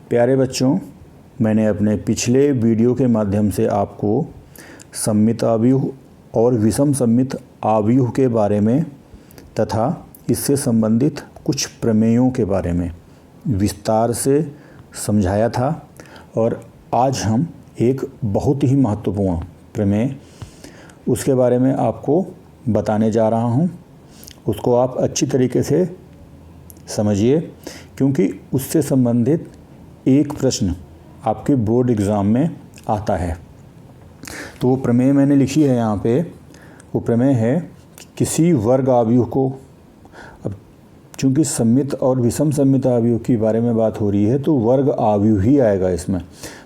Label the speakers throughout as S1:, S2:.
S1: प्यारे बच्चों, मैंने अपने पिछले वीडियो के माध्यम से आपको सममित आव्यूह और विषम सममित आव्यूह के बारे में तथा इससे संबंधित कुछ प्रमेयों के बारे में विस्तार से समझाया था और आज हम एक बहुत ही महत्वपूर्ण प्रमेय उसके बारे में आपको बताने जा रहा हूं। उसको आप अच्छी तरीके से समझिए, क्योंकि उससे संबंधित एक प्रश्न आपके बोर्ड एग्ज़ाम में आता है। तो वो प्रमेय मैंने लिखी है यहाँ पे। वो प्रमेय है कि किसी वर्ग आव्यूह को, अब चूँकि सममित और विषम सममित आव्यूह के बारे में बात हो रही है तो वर्ग आव्यूह ही आएगा इसमें।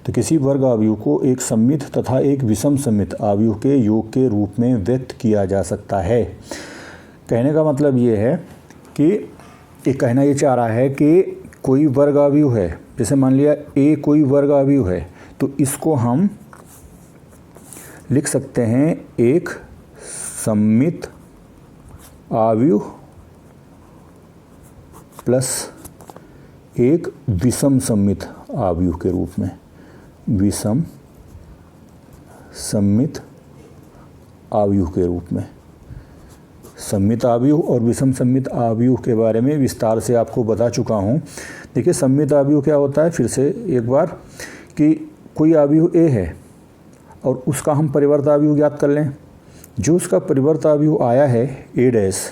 S1: तो किसी वर्ग आव्यूह को एक सममित तथा एक विषम सममित आव्यूह के योग के रूप में व्यक्त किया जा सकता है। कहने का मतलब ये है कि कहना ये चाह रहा है कि कोई वर्ग आव्यूह है, जैसे मान लिया ए कोई वर्ग आव्यूह है, तो इसको हम लिख सकते हैं एक सममित आव्यूह प्लस एक विषम सममित आव्यूह के रूप में। विषम सममित आव्यूह के रूप में। सममित आव्यूह और विषम सममित आव्यूह के बारे में विस्तार से आपको बता चुका हूँ। देखिए, सममित आव्यूह क्या होता है, फिर से एक बार, कि कोई आव्यूह ए है और उसका हम परिवर्त आव्यूह ज्ञात कर लें। जो उसका परिवर्त आव्यूह आया है ए डैश,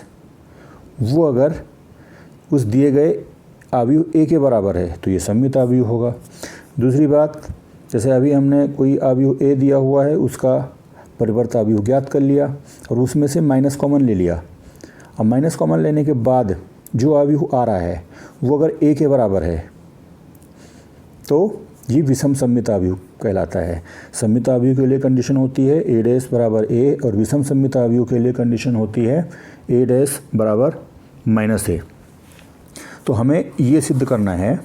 S1: वो अगर उस दिए गए आव्यूह ए के बराबर है तो ये सममित आव्यूह होगा। दूसरी बात, जैसे अभी हमने कोई आव्यूह ए दिया हुआ है, उसका परिवर्त आव्यूह ज्ञात कर लिया और उसमें से माइनस कॉमन ले लिया। अब माइनस कॉमन लेने के बाद जो आव्यूह आ रहा है वो अगर ए के बराबर है तो ये विषम सममित आव्यूह कहलाता है। सममित आव्यूह के लिए कंडीशन होती है ए डैश बराबर ए, और विषम सममित आव्यूह के लिए कंडीशन होती है ए डैश बराबर माइनस ए। तो हमें ये सिद्ध करना है,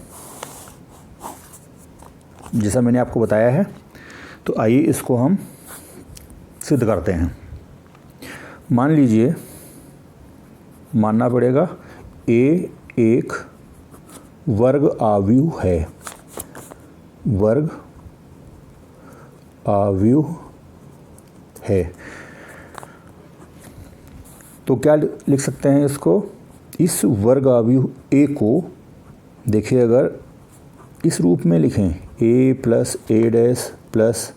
S1: जैसा मैंने आपको बताया है। तो आइए इसको हम सिद्ध करते हैं। मान लीजिए, मानना पड़ेगा ए एक वर्ग आव्यूह है। वर्ग आव्यूह है तो क्या लिख सकते हैं इसको? इस वर्ग आव्यूह ए को देखिए, अगर इस रूप में लिखें ए प्लस ए डैश प्लस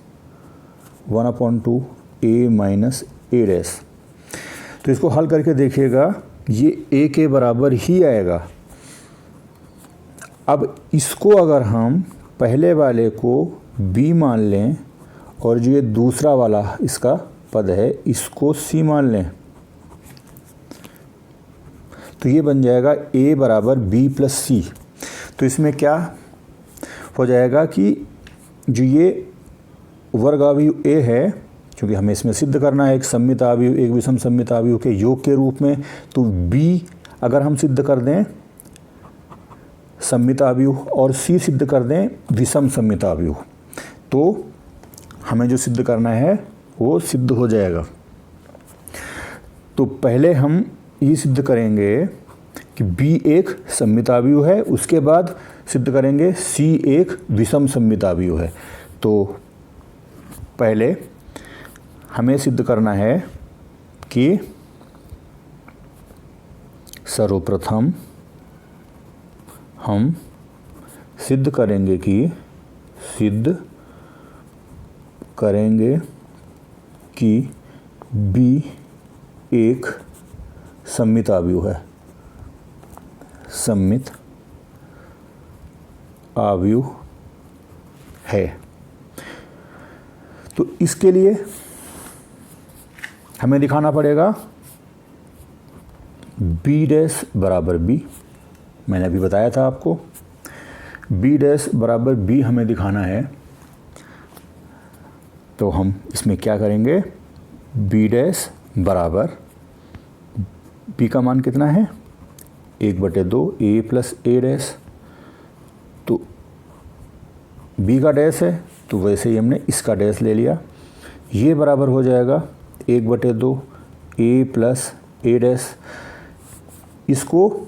S1: 1/2 ए माइनस ए डैश, तो इसको हल करके देखिएगा ये ए के बराबर ही आएगा। अब इसको अगर हम पहले वाले को बी मान लें और जो ये दूसरा वाला इसका पद है इसको सी मान लें, तो ये बन जाएगा ए बराबर बी प्लस सी। तो इसमें क्या हो जाएगा कि जो ये वर्ग आव्यूह ए है, क्योंकि हमें इसमें सिद्ध करना है एक सममित आव्यूह एक विषम सममित आव्यूह के योग के रूप में, तो बी अगर हम सिद्ध कर दें सममित आव्यूह और सी सिद्ध कर दें विषम सममित आव्यूह, तो हमें जो सिद्ध करना है वो सिद्ध हो जाएगा। तो पहले हम ये सिद्ध करेंगे कि बी एक सममित आव्यूह है, उसके बाद सिद्ध करेंगे सी एक विषम सममित आव्यूह है। तो पहले हमें सिद्ध करना है कि सर्वप्रथम हम सिद्ध करेंगे कि बी एक सममित आव्यूह है। सममित आव्यूह है। तो इसके लिए हमें दिखाना पड़ेगा बी डैश बराबर बी। मैंने अभी बताया था आपको, बी डैश बराबर बी हमें दिखाना है। तो हम इसमें क्या करेंगे, बी डैश बराबर बी का मान कितना है 1/2 ए प्लस ए डैश। तो बी का डैश है तो वैसे ही हमने इसका डैश ले लिया। ये बराबर हो जाएगा 1/2 ए प्लस ए डैश। इसको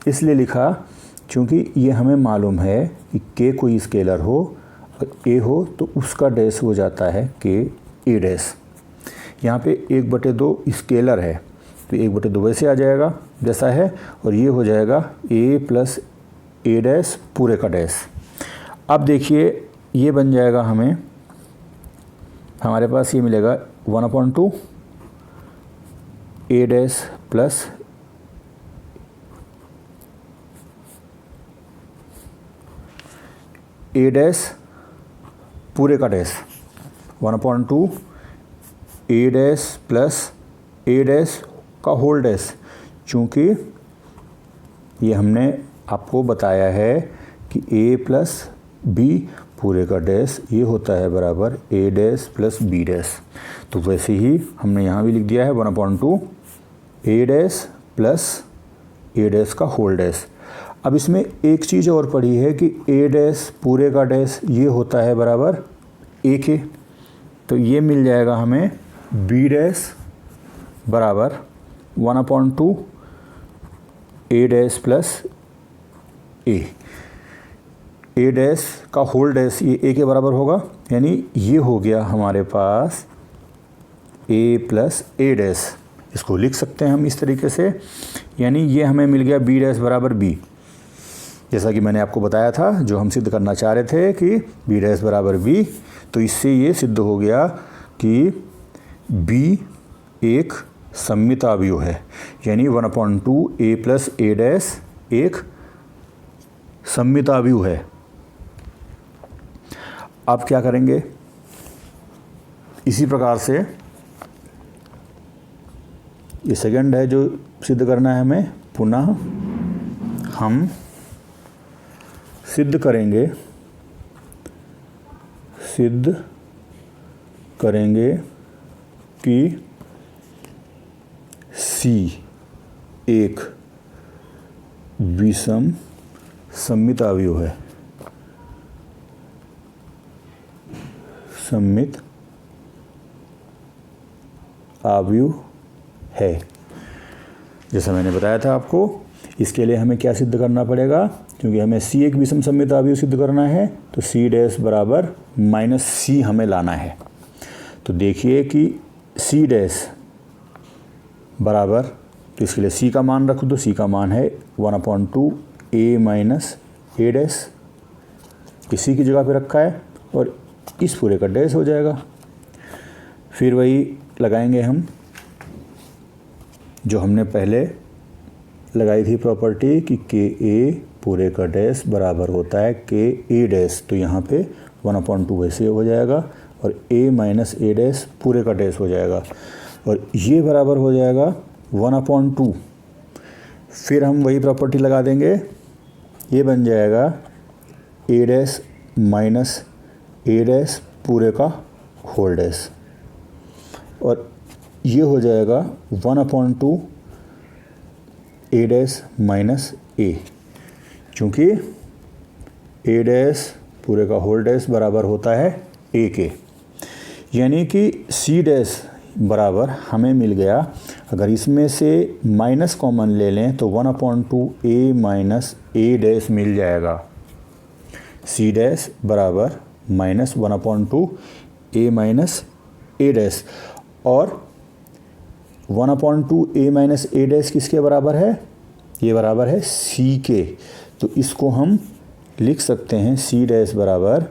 S1: इसलिए लिखा क्योंकि ये हमें मालूम है कि के कोई स्केलर हो और ए हो तो उसका डैश हो जाता है के ए डैश। यहाँ पे 1/2 स्केलर है तो 1/2 वैसे आ जाएगा जैसा है, और ये हो जाएगा ए प्लस ए डैश पूरे का डैश। अब देखिए ये बन जाएगा, हमारे पास ये मिलेगा 1/2 ए डैश प्लस ए डैश पूरे का डैश, 1/2 ए डैश प्लस ए डैश का होल डैश। चूँकि ये हमने आपको बताया है कि ए प्लस बी पूरे का डैश ये होता है बराबर ए डैश प्लस बी डैश। तो वैसे ही हमने यहाँ भी लिख दिया है 1/2 ए डैश प्लस ए डैश का होल डैश। अब इसमें एक चीज़ और पड़ी है कि ए डैश पूरे का डैश ये होता है बराबर ए के, तो ये मिल जाएगा हमें बी डैश बराबर 1/2 ए डैश प्लस ए डैश का होल डैश ये ए के बराबर होगा, यानी ये हो गया हमारे पास ए प्लस ए डैश। इसको लिख सकते हैं हम इस तरीके से, यानी ये हमें मिल गया बी डैश बराबर बी, जैसा कि मैंने आपको बताया था जो हम सिद्ध करना चाह रहे थे कि बी डैश बराबर बी। तो इससे ये सिद्ध हो गया कि बी एक सममित अवयव है, यानी 1/2 ए प्लस ए डैश एक सममित अवयव है। अब क्या करेंगे, इसी प्रकार से ये सेकंड है जो सिद्ध करना है हमें, पुनः हम सिद्ध करेंगे कि सी एक विषम सममित अवयव है, सममित अवयव है। जैसा मैंने बताया था आपको, इसके लिए हमें क्या सिद्ध करना पड़ेगा, क्योंकि हमें सी एक विषम सममित अवयव सिद्ध करना है तो सी डैश बराबर माइनस सी हमें लाना है। तो देखिए कि सी डैश बराबर, तो इसके लिए सी का मान रखो, तो सी का मान है 1/2 ए माइनस ए डैश, इसी की जगह पे रखा है, और इस पूरे का डैश हो जाएगा। फिर वही लगाएंगे हम जो हमने पहले लगाई थी प्रॉपर्टी कि के ए पूरे का डैश बराबर होता है के ए डैश, तो यहाँ पे 1/2 वैसे हो जाएगा और ए माइनस ए डैश पूरे का डैश हो जाएगा, और ये बराबर हो जाएगा 1/2। फिर हम वही प्रॉपर्टी लगा देंगे, ये बन जाएगा ए डैश माइनस ए डैश पूरे का होल डैश, और ये हो जाएगा 1/2 ए डैश माइनस ए, क्योंकि ए डैश पूरे का होल डैश बराबर होता है ए के, यानी कि सी डैश बराबर हमें मिल गया, अगर इसमें से माइनस कॉमन ले लें तो 1/2 ए माइनस ए डैश मिल जाएगा। सी डैश बराबर माइनस 1/2 ए माइनस ए डैश, और 1/2 ए माइनस ए डैश किसके बराबर है, ये बराबर है सी के, तो इसको हम लिख सकते हैं सी डैश बराबर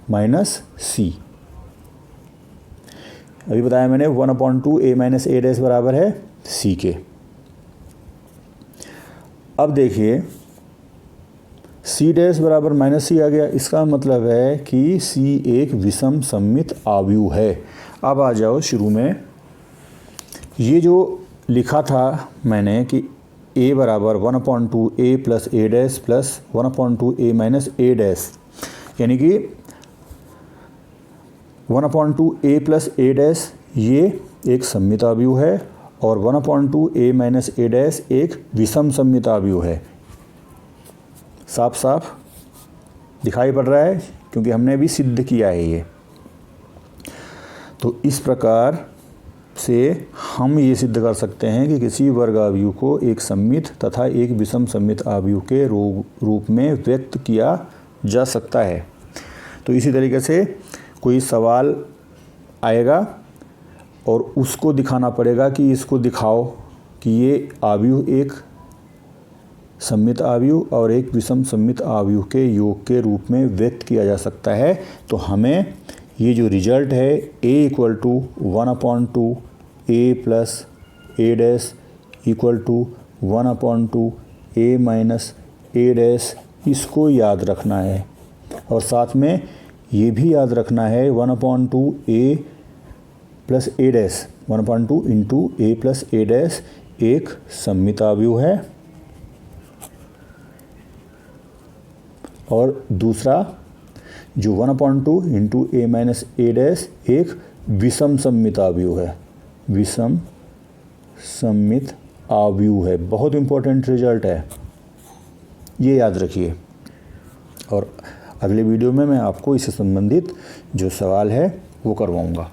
S1: माइनस सी। अभी बताया मैंने 1/2 ए माइनस ए डैश बराबर है सी के। अब देखिए सी डैश बराबर माइनस सी आ गया, इसका मतलब है कि सी एक विषम सममित अवयव है। अब आ जाओ शुरू में, ये जो लिखा था मैंने कि a बराबर 1/2 ए प्लस ए डैश प्लस 1/2 ए माइनस ए डैश, यानी कि 1/2 ए प्लस ए डैश ये एक सममित अवयव है, और 1/2 ए माइनस ए डैश एक विषम सममित अवयव है। साफ साफ दिखाई पड़ रहा है क्योंकि हमने अभी सिद्ध किया है ये। तो इस प्रकार से हम ये सिद्ध कर सकते हैं कि किसी वर्ग अवयव को एक सममित तथा एक विषम सममित अवयव के रूप में व्यक्त किया जा सकता है। तो इसी तरीके से कोई सवाल आएगा और उसको दिखाना पड़ेगा कि इसको दिखाओ कि ये आव्यूह एक सममित आव्यूह और एक विषम सममित आव्यूह के योग के रूप में व्यक्त किया जा सकता है। तो हमें ये जो रिजल्ट है a equal to 1/2 a plus a dash equal to 1/2 a minus a dash, इसको याद रखना है। और साथ में ये भी याद रखना है 1/2 a plus a dash, 1/2 into a plus a dash एक सममित आव्यूह है और दूसरा जो 1/2 into a minus a dash एक विषम सममित आव्यूह है, विषम सममित आव्यूह है। बहुत इंपॉर्टेंट रिजल्ट है, ये याद रखिए। और अगले वीडियो में मैं आपको इससे संबंधित जो सवाल है वो करवाऊंगा।